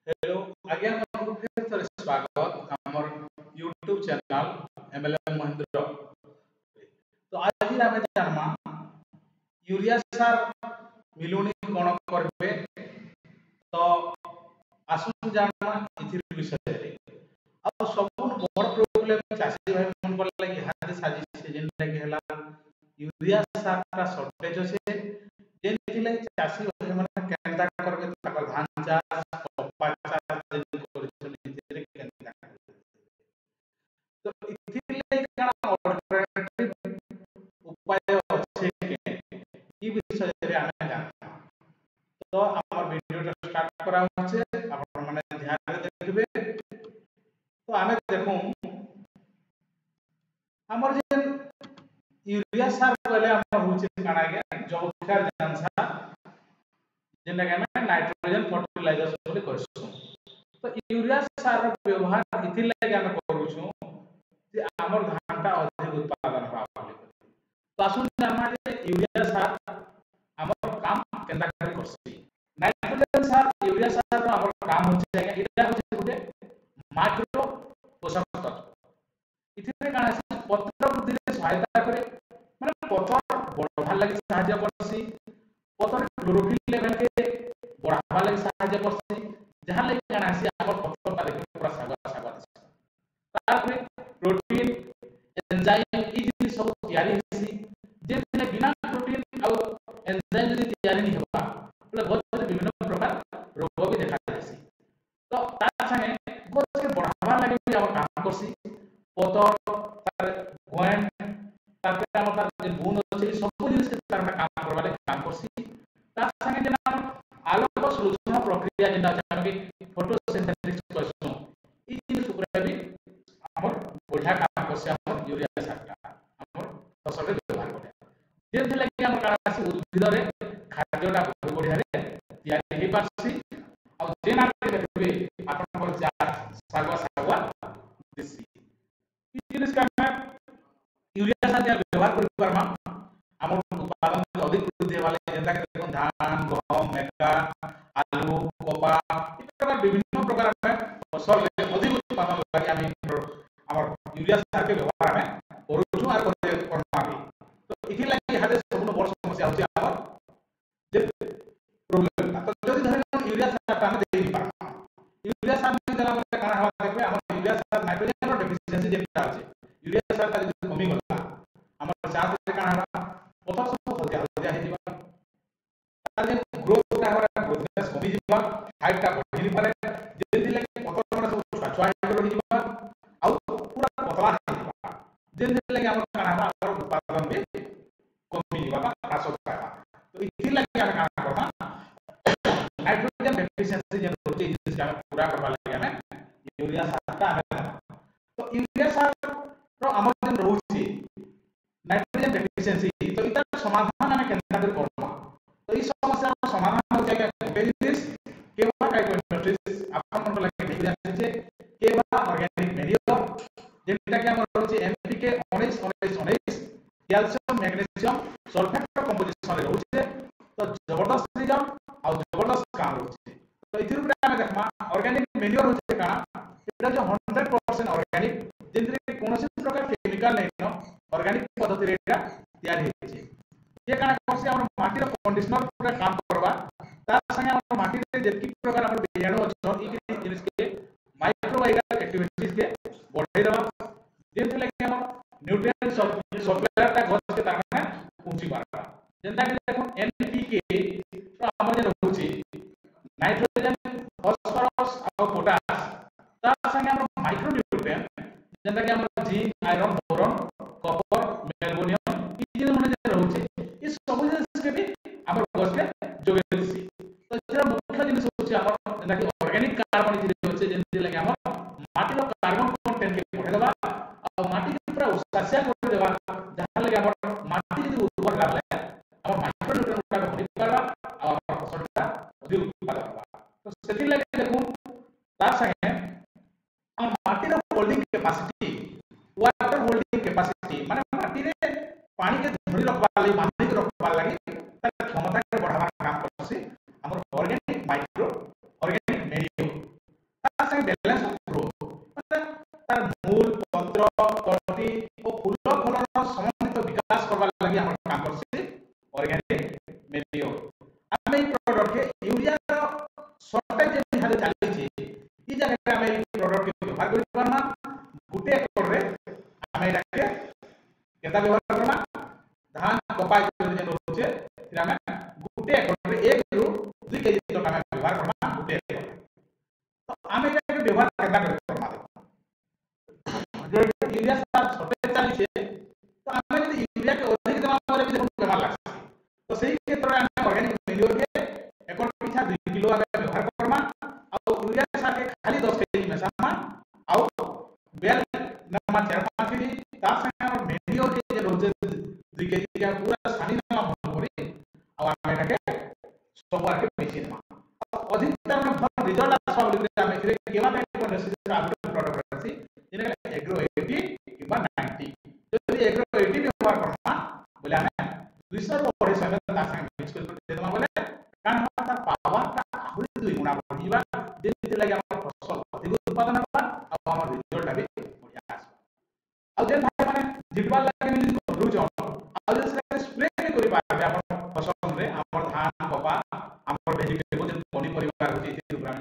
Hello आज्ञा आपको फिर से स्वागत हमर यूट्यूब चैनल एमएलएम महेंद्र। तो आज ही आमे जानमा यूरिया सार मिलुनी कोन करबे। तो आसुन जानमा इथिर विषय रे अब सबन बड़ प्रॉब्लम चासी भाई मन कर लगी हाथ साजी से जेनटा के हला यूरिया सार का शॉर्टेज আছে जेन थिले चासी भाई मन केनता करबे ताकर धान चाष कपा चाष जेन करछन इथिरे केनता करबे। तो इथिले काना अल्टरनेटिव उपाय আছে के ई विषय रे आमे जाना। तो हमर वीडियो स्टार्ट करा होचे आपण माने ध्यान रे देखबे। तो आमे देखू हमर जेन यूरिया सार पहले हमर होचे काना के जबखार जानसा जेना के हमें नाइट्रोजन फर्टिलाइजर बोली कहसु। तो यूरिया सार व्यवहार इथि लागि हम करूछु जे हमर धानटा अधिक उत्पादन होबा बोली। तो आसुन जाना जे यूरिया सार हमर काम केनता करी करसी। नाइट्रोजन सार यूरिया सार रो हमर काम होचे एटा होचे गुटे माइक्रो पोषक तत्व। इथिरे काना पत्र वृद्धि रे सहायता करे माने पत्र बढ़ावा लागि सहायता करसी। पत्र क्लोरोफिल लेवल के बढ़ावा लागि सहायता करसी जहां लागि काना हमर पत्र का देखि पूरा सागा सागा तारपरे प्रोटीन एंजाइम ई जिनिस सब तैयारी हेसी जे बिना प्रोटीन और एंजाइम यदि तैयारी नहीं होबा बोले बहुत विभिन्न प्रकार रोग भी देखा देसी। तो तार संगे गछ के बढ़ावा लागि भी हम काम करसी पतर तार गोएन तारपरे हम तार जे बूंद अछि सब जिनिस के तार काम करबा लागि काम करसी। तार संगे जेना आलोक सृजन प्रक्रिया जेना जानो कि फोटोसिंथेसिस करसु ई जिनिस ऊपर भी हमर बढ़िया काम करसे हमर यूरिया सारटा हमर फसल रे व्यवहार करे जे थिले कि हमर कासी उद्भिद रे खाद्यटा बहुत बढ़िया रे तैयारी हे पासी। आ जेना के देखबे आपन पर जा सागवा सागवा दिसी ई जिनिस का यूरिया सार व्यवहार करि परमा हमर उत्पादन अधिक वृद्धि वाले जेंता के देखो धान गहम मक्का आलू कपा ई प्रकार विभिन्न प्रकार में फसल रे अधिक उत्पादन लागि आमी हमर यूरिया सार के व्यवहार में करूछु आर करना भी। तो इथि लागि हादे सबनो बड़ समस्या होचे हमर जे प्रॉब्लम तो जदि धरि यूरिया सार का हम देई पा यूरिया सार में देला मतलब काना हवा देखबे हमर यूरिया सार नाइट्रोजन रो डेफिशिएंसी जेटा होचे यूरिया सार का जदि कमी होला हमर चाष रे काना हवा पतर सब हल्दिया हल्दिया हे जिबा तार जे ग्रोथ का हवा ग्रोथनेस कमी जिबा हाइट का बढ़ी पारे जेति लागि पतर माने सब छुआ हे रहि जिबा आ पूरा पतला हे जिबा जेति लागि हमर काना हवा हमर उत्पादन भी कमी जिबा बा ह्रास पाबा। तो इथि लागि हम काना करबा नाइट्रोजन डेफिशिएंसी जे होचे जिस का पूरा करबा लागि हमें यूरिया सार का हमें। तो यूरिया सार रो हमर जे रहउची नाइट्रोजन डेफिशिएंसी तो इतर समाधान हमें केनता कर करबा। तो इस समस्या का समाधान हो जाएगा बेनिस केवा टाइप इंडस्ट्रीज आपन मन लगे नहीं जाने छे केवा ऑर्गेनिक मैन्योर जेटा के हमर रहउची NPK 19 19 19 calcium magnesium sulphate composition रे रहउची। तो जबरदस्त रिजल्ट और जबरदस्त काम रहउची। तो इथिर ऊपर हमें देखमा ऑर्गेनिक मैन्योर होचे काना एटा जो 100% ऑर्गेनिक जेनरे कोनोसी प्रकार केमिकल नहीं न ऑर्गेनिक पद्धति रे एटा तैयार हेछि ये काना कोसे हमर माटी रो कंडीशनर पूरा काम करबा तार संगे हमर माटी रे जेति प्रकार हमर बीजाणु अछि ई जिनिस के माइक्रोबायल एक्टिविटीज के बढ़ाई देबा जेति लागि हमर न्यूट्रिएंट सप्लायर का गछ के तार माने पहुंची पारबा। जेंता कि देखो एनपीके तो हमर जे रहउची नाइट्रोजन फास्फोरस और पोटास तार संगे हमर माइक्रो न्यूट्रिएंट जेंता कि हमर zinc iron boron copper magnesium ई जे माने जे रहउची ई सब जिनिस के भी हमर गछ के जोगे दिसी। तो जेरा मुख्य जिनिस होची हमर जेंता कि ऑर्गेनिक कार्बन इथि होची जेंति लागि हमर माटी रो कार्बन कंटेंट के बढ़े देबा और माटी के पूरा उत्साह कर देबा जहां लागि हमर माटी यदि उर्वर लागले हमर माइक्रो न्यूट्रिएंट का बढ़ी पाबा और हमर फसल का अधिक उत्पादन होबा। तो सेति लागि देखू तार संगे हम माटी रो holding capacity water holding capacity माने माटी रे पानी के धरि रखबा लागि बांधी के रखबा लागि तार क्षमता के बढ़ावा काम करसी हमर ऑर्गेनिक माइक्रो ऑर्गेनिक मैन्योर विकास करबा लागि हम काम करसी ऑर्गेनिक मेन्योर आमे प्रोडक्ट के यूरिया शॉर्टेज जे हाले चली छी ई जगह आमे प्रोडक्ट के व्यवहार करि पारमा गुटे एकड़ रे आमे एटाके केता व्यवहार करबा धान कपाय जे होचे फिर आमे गुटे एकड़ रे 1 ରୁ 2 केजी तक आमे व्यवहार करबा गुटे एकड़ तो आमे एटाके व्यवहार केता करबा जे यूरिया सार शॉर्टेज चली छे तो आमे यदि यूरिया के अधिक देबा परे भी बेमार लागसी तो सही क्षेत्र में आमे ऑर्गेनिक मेन्योर के एकड़ पीछा 2 किलो आमे व्यवहार करबा और यूरिया सार के खाली 10 केजी मेसामा और बेल नमा 4-5 केजी ता संगे और मेन्योर के जे रोजे 2 केजी के पूरा सानी नमा भर करी और आमे एटाके सोमवार के बेची देबा अधिक तरह में भर रिजल्ट आसबा बोली आमे फिर केवा टाइप के इंडस्ट्री आउट प्रोडक्ट अछि जेने एग्रो 80 किबा 90 यदि एग्रो 80 व्यवहार करबा बोले आमे 200 रो 250 में ता संगे मिक्स कर देबा बोले कारण तार पावर ता आहुरी 2 गुना बढ़ीबा जेते लागि हमर फसल अधिक उत्पादन होबा और हमर रिजल्ट भी बढ़िया आसबा और जे भाई माने जितबा लागि मिली करू जो और जे स्प्रे करि पाबे हमर फसल रे हमर धान कपा हमर वेजिटेबल जे पनी परिवार होची से उपरा